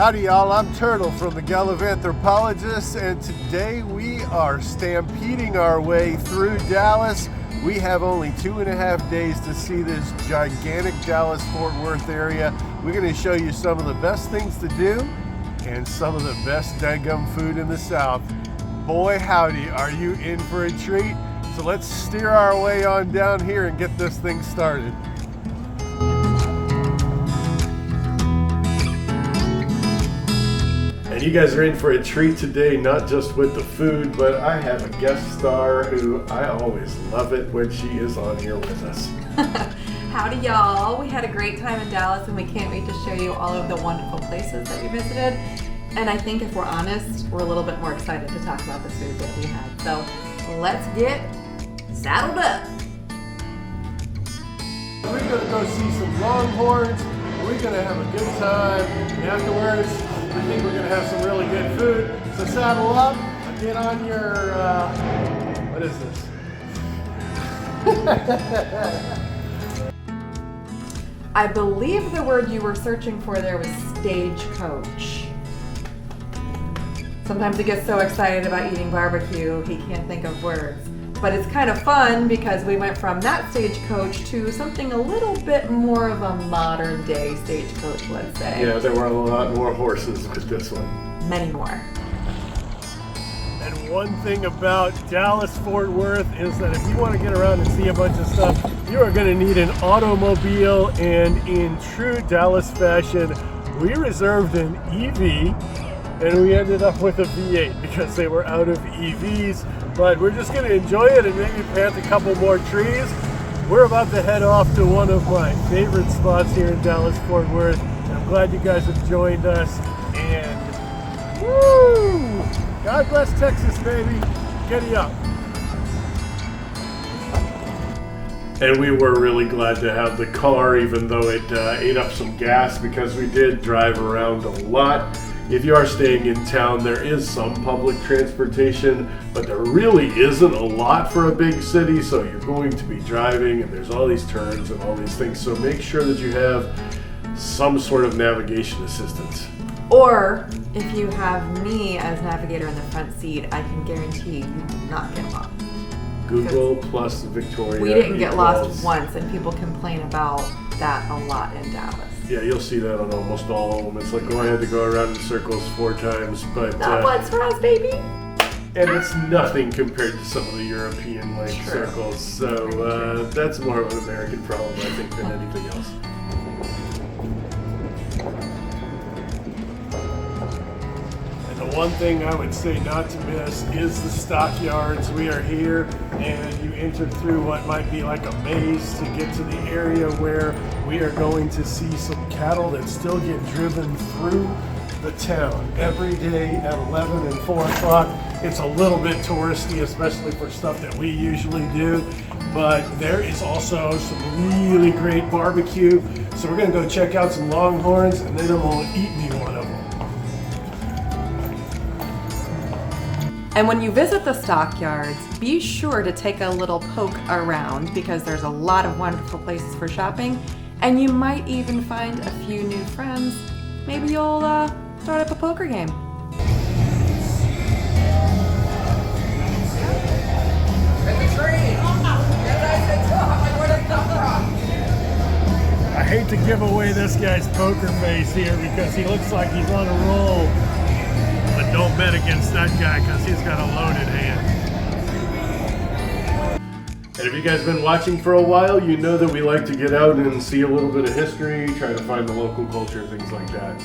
Howdy y'all, I'm Turtle from the Gallup Anthropologists, and today we are stampeding our way through Dallas. We have only 2.5 days to see this gigantic Dallas-Fort Worth area. We're going to show you some of the best things to do and some of the best dadgum food in the South. Boy howdy, are you in for a treat? So let's steer our way on down here and get this thing started. And you guys are in for a treat today, not just with the food, but I have a guest star who I always love it when she is on here with us. Howdy y'all, we had a great time in Dallas and we can't wait to show you all of the wonderful places that we visited. And I think if we're honest, we're a little bit more excited to talk about the food that we had. So let's get saddled up. We're gonna go see some longhorns. We're gonna have a good time. And afterwards, I think we're gonna have some really good food. So saddle up, get on your, what is this? I believe the word you were searching for there was stagecoach. Sometimes he gets so excited about eating barbecue, he can't think of words. But it's kind of fun because we went from that stagecoach to something a little bit more of a modern day stagecoach, let's say. Yeah, there were a lot more horses with this one. Many more. And one thing about Dallas-Fort Worth is that if you want to get around and see a bunch of stuff, you are going to need an automobile, and in true Dallas fashion, we reserved an EV and we ended up with a V8 because they were out of EVs. But we're just going to enjoy it and maybe plant a couple more trees. We're about to head off to one of my favorite spots here in Dallas-Fort Worth. And I'm glad you guys have joined us. And woo! God bless Texas, baby. Giddy up. And we were really glad to have the car, even though it ate up some gas, because we did drive around a lot. If you are staying in town, there is some public transportation, but there really isn't a lot for a big city, so you're going to be driving and there's all these turns and all these things, so make sure that you have some sort of navigation assistance. Or if you have me as navigator in the front seat, I can guarantee you will not get lost. Google plus Victoria. We didn't get lost once, and people complain about that a lot in Dallas. Yeah, you'll see that on almost all of them. It's like going to go around in circles 4 times, but not once for us, baby. And it's nothing compared to some of the European like circles. So that's more of an American problem, I think, than anything else. And the one thing I would say not to miss is the stockyards. We are here, and you enter through what might be like a maze to get to the area where we are going to see some cattle that still get driven through the town every day at 11 and 4 o'clock. It's a little bit touristy, especially for stuff that we usually do, but there is also some really great barbecue. So we're gonna go check out some longhorns, and then I'm gonna eat me one of them. And when you visit the stockyards, be sure to take a little poke around because there's a lot of wonderful places for shopping, and you might even find a few new friends. Maybe you'll start up a poker game. I hate to give away this guy's poker face here because he looks like he's on a roll. But don't bet against that guy because he's got a loaded hand. And if you guys have been watching for a while, you know that we like to get out and see a little bit of history, try to find the local culture, things like that.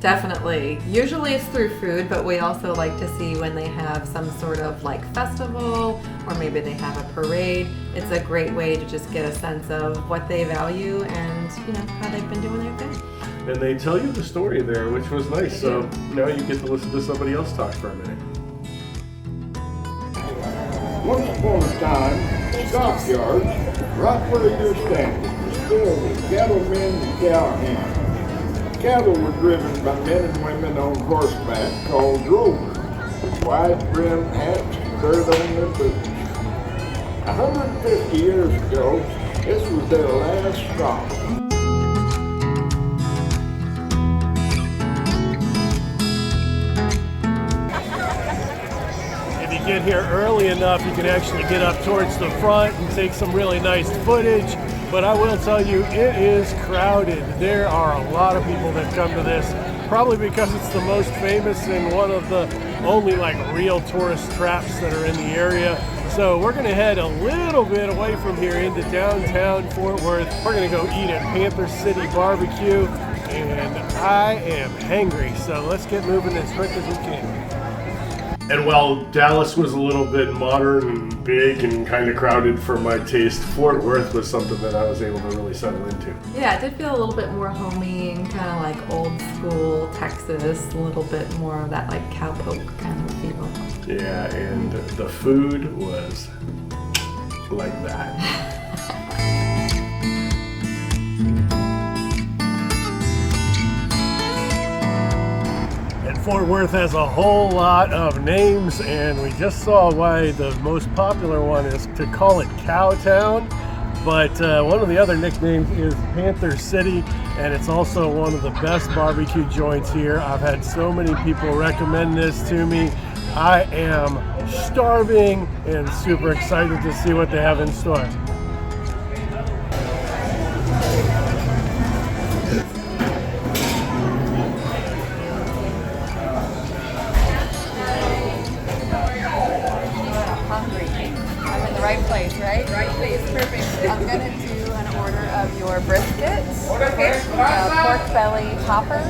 Definitely. Usually it's through food, but we also like to see when they have some sort of like festival, or maybe they have a parade. It's a great way to just get a sense of what they value and, you know, how they've been doing their thing. And they tell you the story there, which was nice. So now you get to listen to somebody else talk for a minute. Once upon a time, stockyards, right where you're standing, was filled with cattlemen and cowhands. Cattle were driven by men and women on horseback called rovers, with wide-brimmed hats girt on their boots. 150 years ago, this was their last stop. get here early enough, you can actually get up towards the front and take some really nice footage. But I will tell you, it is crowded. There are a lot of people that come to this, probably because it's the most famous and one of the only like real tourist traps that are in the area. So we're gonna head a little bit away from here into downtown Fort Worth. We're gonna go eat at Panther City BBQ, and I am hangry, so let's get moving as quick as we can. And while Dallas was a little bit modern and big and kind of crowded for my taste, Fort Worth was something that I was able to really settle into. Yeah, it did feel a little bit more homey and kind of like old school Texas, a little bit more of that like cowpoke kind of feel. Yeah, and the food was like that. Fort Worth has a whole lot of names, and we just saw why the most popular one is to call it Cowtown. But one of the other nicknames is Panther City, and it's also one of the best barbecue joints here. I've had so many people recommend this to me. I am starving and super excited to see what they have in store. Right place, right? Right place, perfect. I'm gonna do an order of your brisket, pork belly poppers.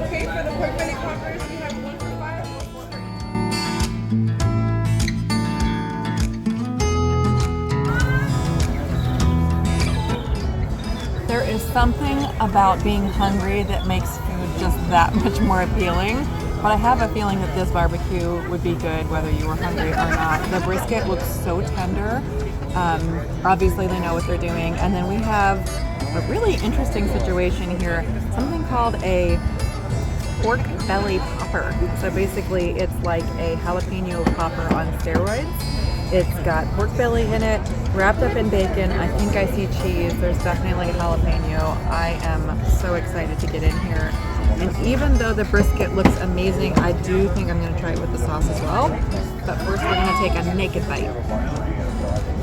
Okay, for the pork belly poppers, we have 1 for $5 or 4 for $8. There is something about being hungry that makes food just that much more appealing. But I have a feeling that this barbecue would be good whether you were hungry or not. The brisket looks so tender. Obviously they know what they're doing. And then we have a really interesting situation here, something called a pork belly popper. So basically it's like a jalapeno popper on steroids. It's got pork belly in it, wrapped up in bacon. I think I see cheese. There's definitely a jalapeno. I am so excited to get in here. And even though the brisket looks amazing, I do think I'm going to try it with the sauce as well. But first we're going to take a naked bite.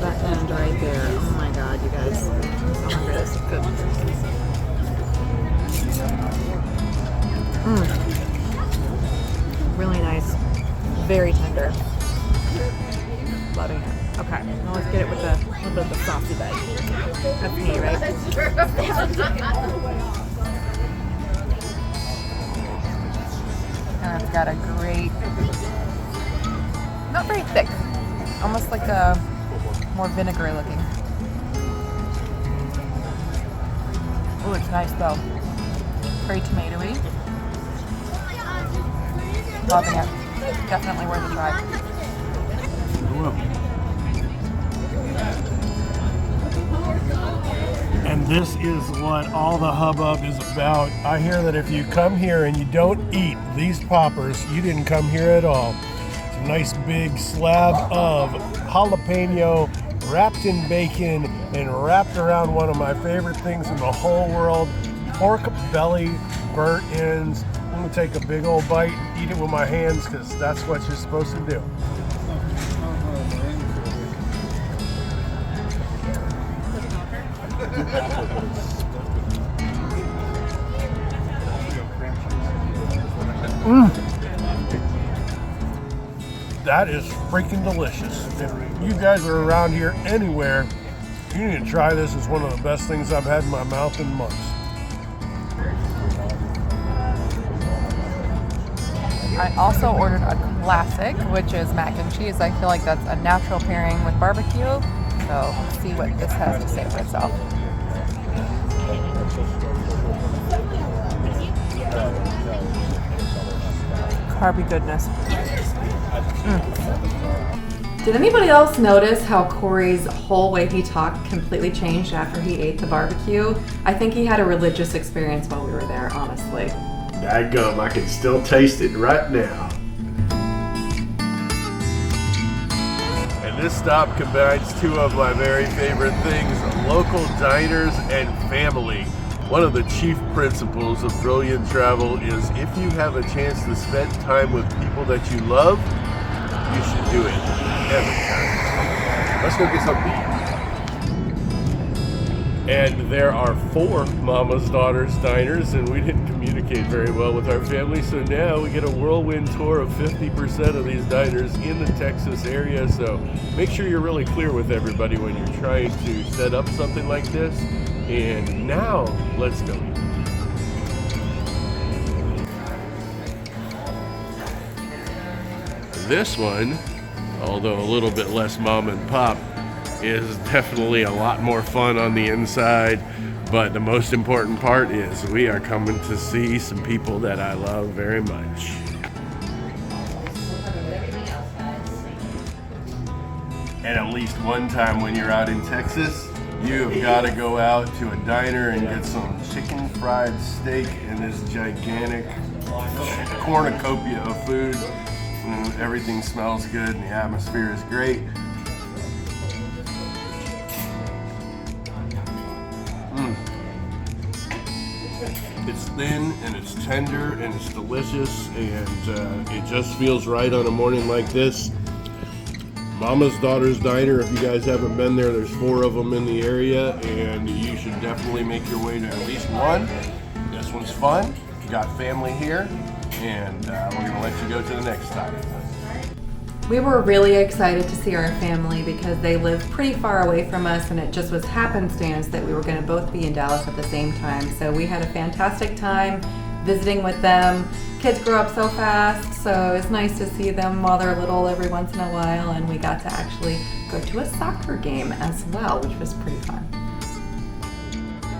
That end right there. Oh my god, you guys. I'm so hungry. This is good. Really nice. Very tender. Loving it. Okay, now let's get it with a little bit of the saucy bite. That's me, right? And it's got a great, not very thick, almost like a more vinegary looking. Oh, it's nice though. Very tomatoey. Loving it. Definitely worth a try. And this is what all the hubbub is about. I hear that if you come here and you don't eat these poppers, you didn't come here at all. It's a nice big slab of jalapeno wrapped in bacon and wrapped around one of my favorite things in the whole world, pork belly burnt ends. I'm gonna take a big old bite, eat it with my hands, because that's what you're supposed to do. That is freaking delicious. If you guys are around here anywhere, you need to try this. It's one of the best things I've had in my mouth in months. I also ordered a classic, which is mac and cheese. I feel like that's a natural pairing with barbecue. So let's see what this has to say for itself. Carby goodness. Did anybody else notice how Corey's whole way he talked completely changed after he ate the barbecue? I think he had a religious experience while we were there, honestly. Dadgum, I can still taste it right now. And this stop combines two of my very favorite things, local diners and family. One of the chief principles of brilliant travel is if you have a chance to spend time with people that you love, You should do it every time. Let's go get something to eat. And there are 4 Mama's Daughters diners, and we didn't communicate very well with our family, so now we get a whirlwind tour of 50% of these diners in the Texas area. So make sure you're really clear with everybody when you're trying to set up something like this. And now let's go eat. This one, although a little bit less mom and pop, is definitely a lot more fun on the inside, but the most important part is we are coming to see some people that I love very much. And at least one time when you're out in Texas, you have got to go out to a diner and get some chicken fried steak and this gigantic cornucopia of food. And everything smells good and the atmosphere is great. It's thin and it's tender and it's delicious, and it just feels right on a morning like this. Mama's Daughters Diner, if you guys haven't been there, there's 4 of them in the area, and you should definitely make your way to at least one. This one's fun. You got family here, and we're going to let you go to the next stop. We were really excited to see our family because they live pretty far away from us, and it just was happenstance that we were going to both be in Dallas at the same time. So we had a fantastic time visiting with them. Kids grow up so fast, so it's nice to see them while they're little every once in a while, and we got to actually go to a soccer game as well, which was pretty fun.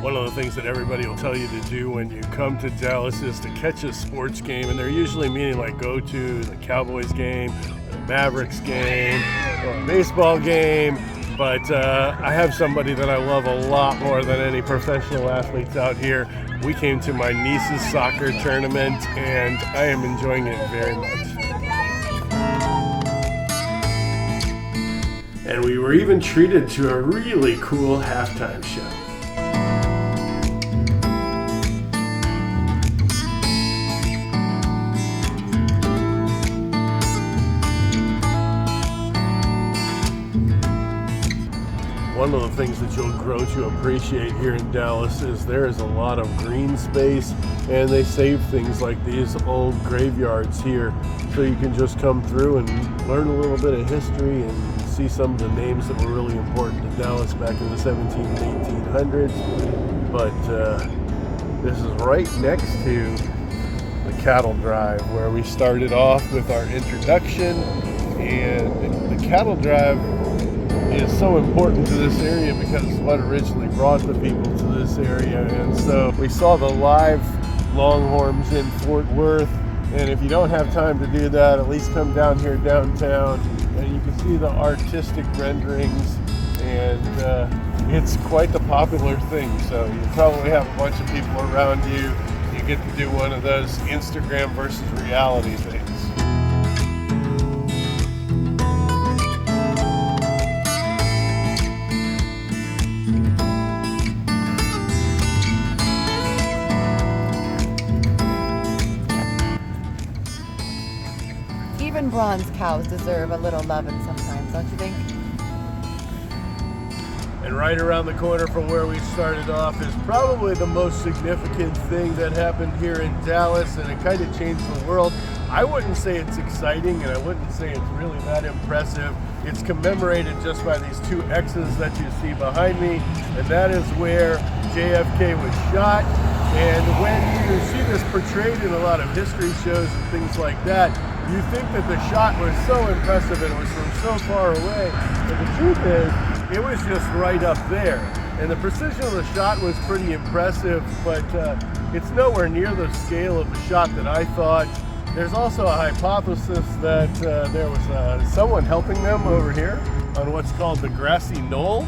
One of the things that everybody will tell you to do when you come to Dallas is to catch a sports game, and they're usually meaning like go to the Cowboys game, Mavericks game, or a baseball game, but I have somebody that I love a lot more than any professional athletes out here. We came to my niece's soccer tournament, and I am enjoying it very much. And we were even treated to a really cool halftime show. One of the things that you'll grow to appreciate here in Dallas is there is a lot of green space, and they save things like these old graveyards here so you can just come through and learn a little bit of history and see some of the names that were really important to Dallas back in the 1700s and 1800s. But this is right next to the cattle drive where we started off with our introduction, and the cattle drive is so important to this area because it's what originally brought the people to this area. And so we saw the live Longhorns in Fort Worth, and if you don't have time to do that, at least come down here downtown and you can see the artistic renderings, and it's quite the popular thing. So you probably have a bunch of people around you. You get to do one of those Instagram versus reality things. Even bronze cows deserve a little loving sometimes, don't you think? And right around the corner from where we started off is probably the most significant thing that happened here in Dallas, and it kind of changed the world. I wouldn't say it's exciting, and I wouldn't say it's really that impressive. It's commemorated just by these 2 X's that you see behind me, and that is where JFK was shot. And when you see this portrayed in a lot of history shows and things like that, you think that the shot was so impressive and it was from so far away, but the truth is, it was just right up there. And the precision of the shot was pretty impressive, but it's nowhere near the scale of the shot that I thought. There's also a hypothesis that there was someone helping them over here on what's called the grassy knoll.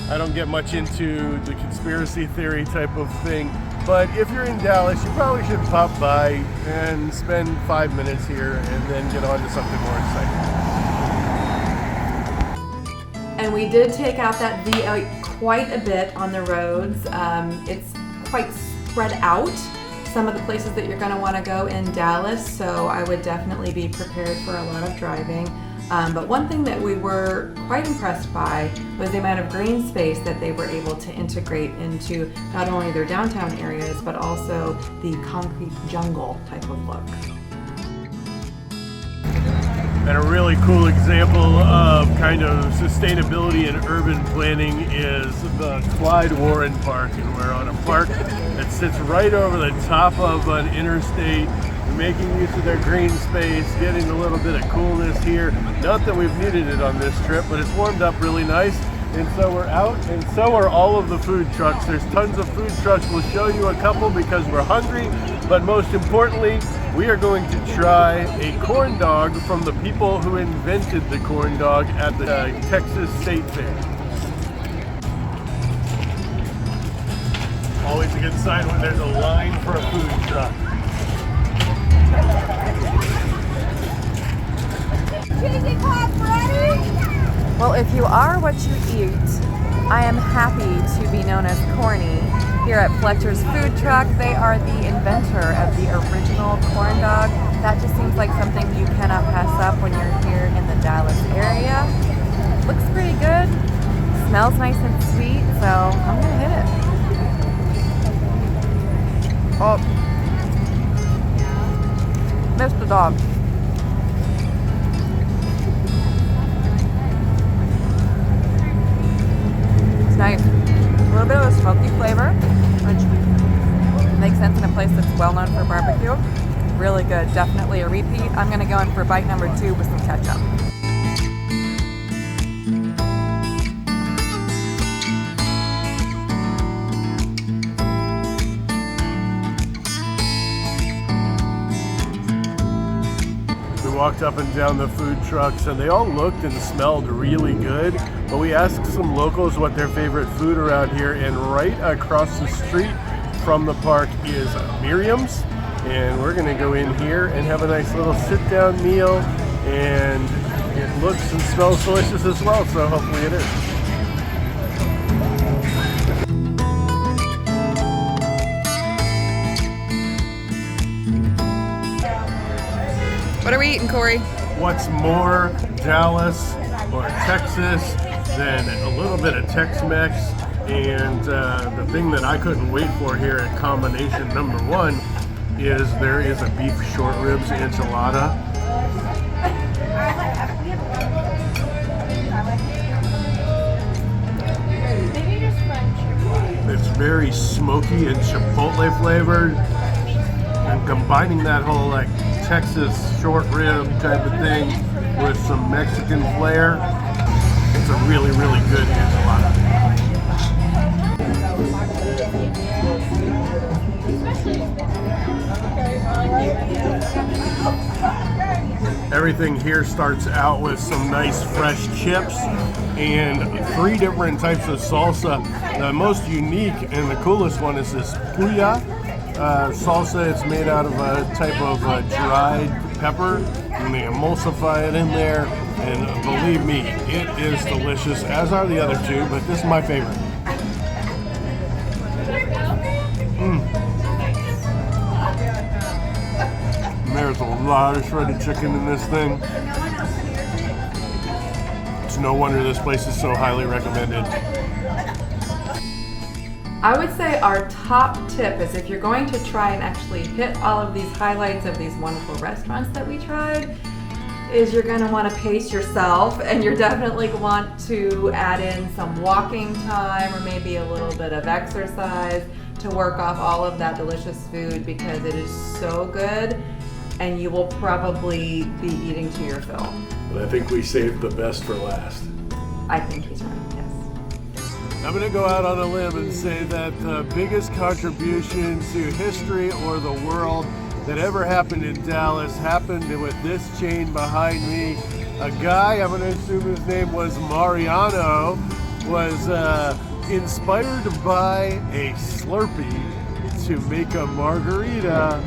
I don't get much into the conspiracy theory type of thing, but if you're in Dallas, you probably should pop by and spend 5 minutes here and then get on to something more exciting. And we did take out that V out quite a bit on the roads. It's quite spread out, some of the places that you're going to want to go in Dallas, so I would definitely be prepared for a lot of driving. But one thing that we were quite impressed by was the amount of green space that they were able to integrate into not only their downtown areas, but also the concrete jungle type of look. And a really cool example of kind of sustainability and urban planning is the Clyde Warren Park. And we're on a park that sits right over the top of an interstate, making use of their green space, getting a little bit of coolness here. Not that we've needed it on this trip, but it's warmed up really nice. And so we're out, and so are all of the food trucks. There's tons of food trucks. We'll show you a couple because we're hungry, but most importantly, we are going to try a corn dog from the people who invented the corn dog at the Texas State Fair. Always a good sign when there's a line for a food truck. Cheesy puff ready? Well, if you are what you eat, I am happy to be known as Corny. Here at Fletcher's Food Truck, they are the inventor of the original corn dog. That just seems like something you cannot pass up when you're here in the Dallas area. Looks pretty good, smells nice and sweet, so I'm gonna hit it. Oh, missed the dog. It's nice. A little bit of a smoky flavor, which makes sense in a place that's well known for barbecue. Really good, definitely a repeat. I'm gonna go in for bite number 2 with some ketchup. We walked up and down the food trucks and they all looked and smelled really good, but we asked some locals what their favorite food around here, and right across the street from the park is Miriam's, and we're gonna go in here and have a nice little sit-down meal, and it looks and smells delicious as well, so hopefully it is. What are we eating, Corey? What's more Dallas or Texas than a little bit of Tex-Mex? And the thing that I couldn't wait for here at combination number 1 is there is a beef short ribs enchilada. It's very smoky and chipotle flavored, and combining that whole like Texas short rib type of thing with some Mexican flair, it's a really, really good enchilada. Everything here starts out with some nice fresh chips and 3 different types of salsa. The most unique and the coolest one is this puya salsa. It's made out of a type of dried pepper, and they emulsify it in there, and believe me, it is delicious, as are the other 2, but this is my favorite. There's a lot of shredded chicken in this thing. It's no wonder this place is so highly recommended. I would say our top tip is if you're going to try and actually hit all of these highlights of these wonderful restaurants that we tried, is you're gonna wanna pace yourself, and you're definitely want to add in some walking time or maybe a little bit of exercise to work off all of that delicious food, because it is so good and you will probably be eating to your fill. But I think we saved the best for last. I think he's right, yes. I'm going to go out on a limb and say that the biggest contribution to history or the world that ever happened in Dallas happened with this chain behind me. A guy, I'm going to assume his name was Mariano, was inspired by a Slurpee to make a margarita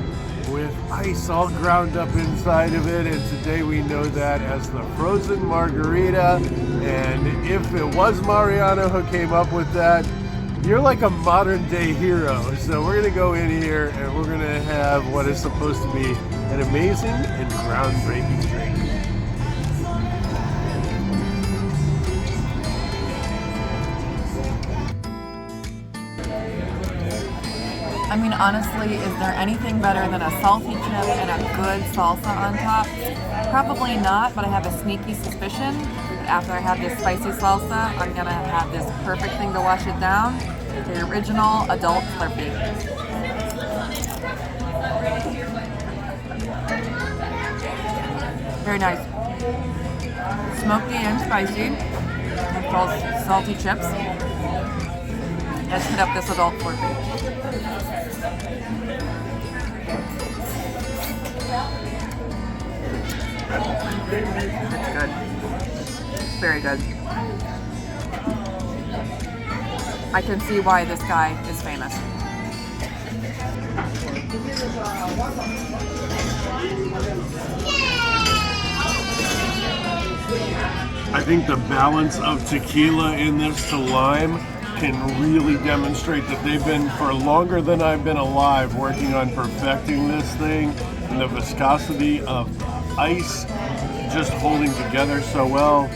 with ice all ground up inside of it, and today we know that as the Frozen Margarita. And if it was Mariano who came up with that, You're like a modern day hero. So we're gonna go in here and we're gonna have what is supposed to be an amazing and groundbreaking drink. I mean, honestly, is there anything better than a salty chip and a good salsa on top? Probably not, but I have a sneaky suspicion that after I have this spicy salsa, I'm gonna have this perfect thing to wash it down, the original adult Slurpee. Very nice. Smoky and spicy. With those salty chips. Let's hit up this adult Slurpee. It's good. It's very good. I can see why this guy is famous. I think the balance of tequila in this to lime can really demonstrate that they've been, for longer than I've been alive, working on perfecting this thing, and the viscosity of ice just holding together so well.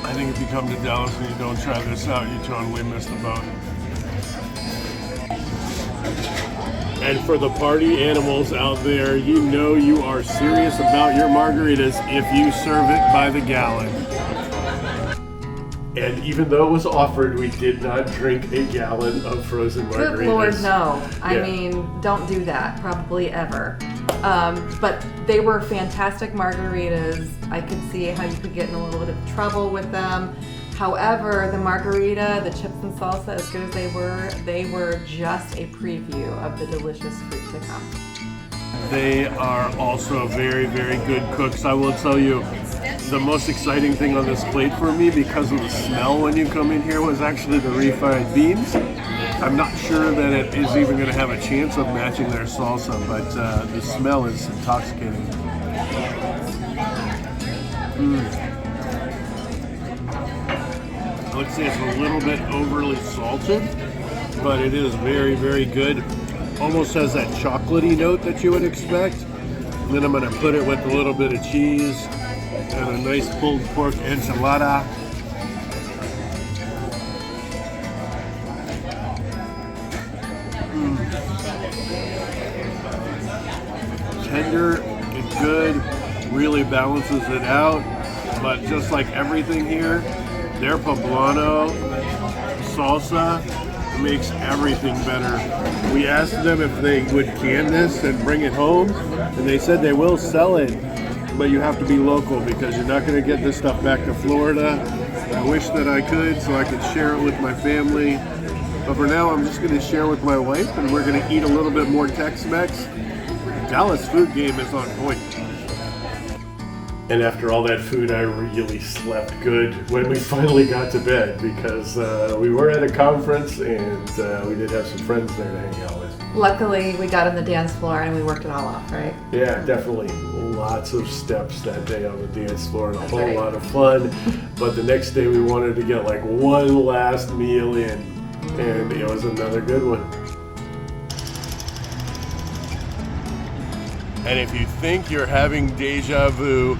I think if you come to Dallas and you don't try this out, you totally missed the boat. And for the party animals out there, you know you are serious about your margaritas if you serve it by the gallon. And even though it was offered, we did not drink a gallon of frozen margaritas. Good Lord, no. I Yeah. mean, don't do that, probably ever. But they were fantastic margaritas. I could see how you could get in a little bit of trouble with them. However, the margarita, the chips and salsa, as good as they were just a preview of the delicious fruit to come. They are also very, very good cooks. I will tell you, the most exciting thing on this plate for me, because of the smell when you come in here, was actually the refried beans. I'm not sure that it is even going to have a chance of matching their salsa, but the smell is intoxicating. I would say it's a little bit overly salted, but it is very, very good. Almost has that chocolatey note that you would expect. And then I'm going to put it with a little bit of cheese and a nice pulled pork enchilada. Tender and good, really balances it out. But just like everything here, their poblano salsa makes everything better. We asked them if they would can this and bring it home, and they said they will sell it, but you have to be local because you're not going to get this stuff back to Florida. I wish that I could so I could share it with my family, but for now I'm just going to share with my wife, and we're going to eat a little bit more Tex-Mex. Dallas food game is on point. And after all that food, I really slept good when we finally got to bed because we were at a conference and we did have some friends there to hang out with. Luckily, we got on the dance floor and we worked it all off, right? Yeah, definitely. Lots of steps that day on the dance floor and a whole right. lot of fun. But the next day we wanted to get like one last meal in, and it was another good one. And if you think you're having deja vu,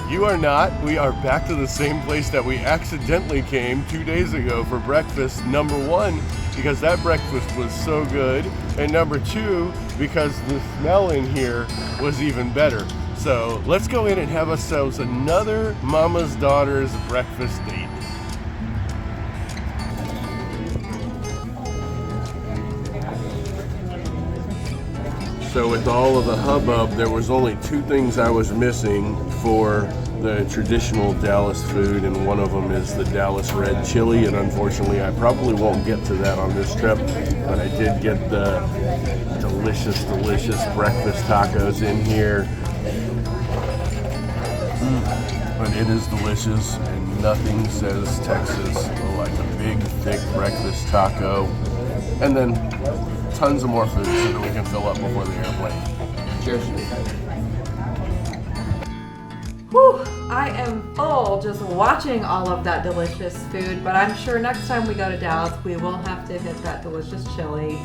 you are not. We are back to the same place that we accidentally came 2 days ago for breakfast. Number one, because that breakfast was so good. And number two, because the smell in here was even better. So let's go in and have ourselves another Mama's Daughter's breakfast date. So with all of the hubbub, there was only two things I was missing for the traditional Dallas food, and one of them is the Dallas red chili, and unfortunately I probably won't get to that on this trip, but I did get the delicious, delicious breakfast tacos in here. But it is delicious, and nothing says Texas like a big, thick breakfast taco. And then tons of more food so that we can fill up before the airplane. Cheers. Whew, I am full full just watching all of that delicious food, but I'm sure next time we go to Dallas, we will have to hit that delicious chili.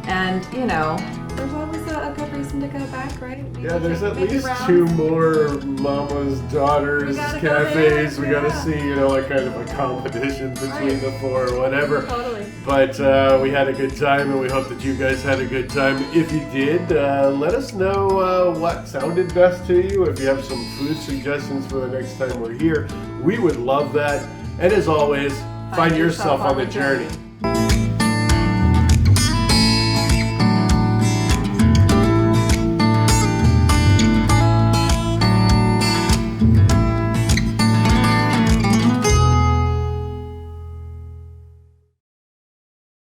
And, you know, there's always a good reason to go back, right? Yeah, there's at least 2 more Mama's Daughters cafes. We gotta see, you know, like kind of a competition between the 4 or whatever. Totally. But we had a good time, and we hope that you guys had a good time. If you did, let us know what sounded best to you. If you have some food suggestions for the next time we're here, we would love that. And as always, find yourself on the journey.